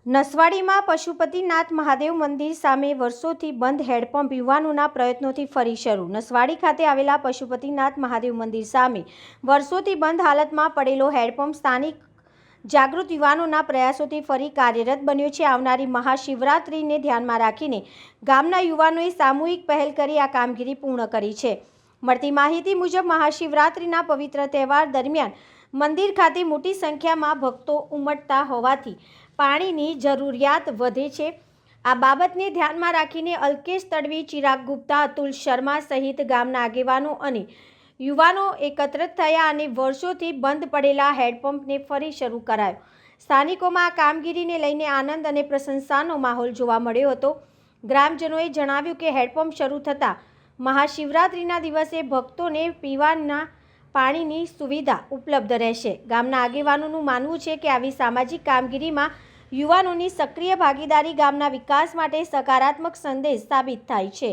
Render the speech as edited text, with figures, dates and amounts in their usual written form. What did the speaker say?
નસવાડીમાં પશુપતિનાથ મહાદેવ મંદિર સામે વર્ષોથી બંધ હેડપંપ યુવાનોના પ્રયત્નોથી ફરી શરૂ। નસવાડી ખાતે આવેલા પશુપતિનાથ મહાદેવ મંદિર સામે વર્ષોથી બંધ હાલતમાં પડેલો હેડપંપ સ્થાનિક જાગૃત યુવાનોના પ્રયાસોથી ફરી કાર્યરત બન્યો છે। આવનારી મહાશિવરાત્રિને ધ્યાનમાં રાખીને ગામના યુવાનોએ સામૂહિક પહેલ કરી આ કામગીરી પૂર્ણ કરી છે। મળતી માહિતી મુજબ મહાશિવરાત્રિના પવિત્ર તહેવાર દરમિયાન મંદિર ખાતે મોટી સંખ્યામાં ભક્તો ઉમટતા હોવાથી પાણીની જરૂરિયાત વધે છે। આ બાબતને ધ્યાનમાં રાખીને અલ્કેશ તડવી, ચિરાગ ગુપ્તા, અતુલ શર્મા સહિત ગામના આગેવાનો અને યુવાનો એકત્રિત થયા અને વર્ષોથી બંધ પડેલા હેડપંપને ફરી શરૂ કરાયો। સ્થાનિકોમાં આ કામગીરીને લઈને આનંદ અને પ્રશંસાનો માહોલ જોવા મળ્યો હતો। ગ્રામજનોએ જણાવ્યું કે હેડપંપ શરૂ થતાં મહાશિવરાત્રિના દિવસે ભક્તોને પીવાના પાણીની સુવિધા ઉપલબ્ધ રહેશે। ગામના આગેવાનોનું માનવું છે કે આવી સામાજિક કામગીરીમાં યુવાનોની સક્રિય ભાગીદારી ગામના વિકાસ માટે સકારાત્મક સંદેશ સાબિત થાય છે।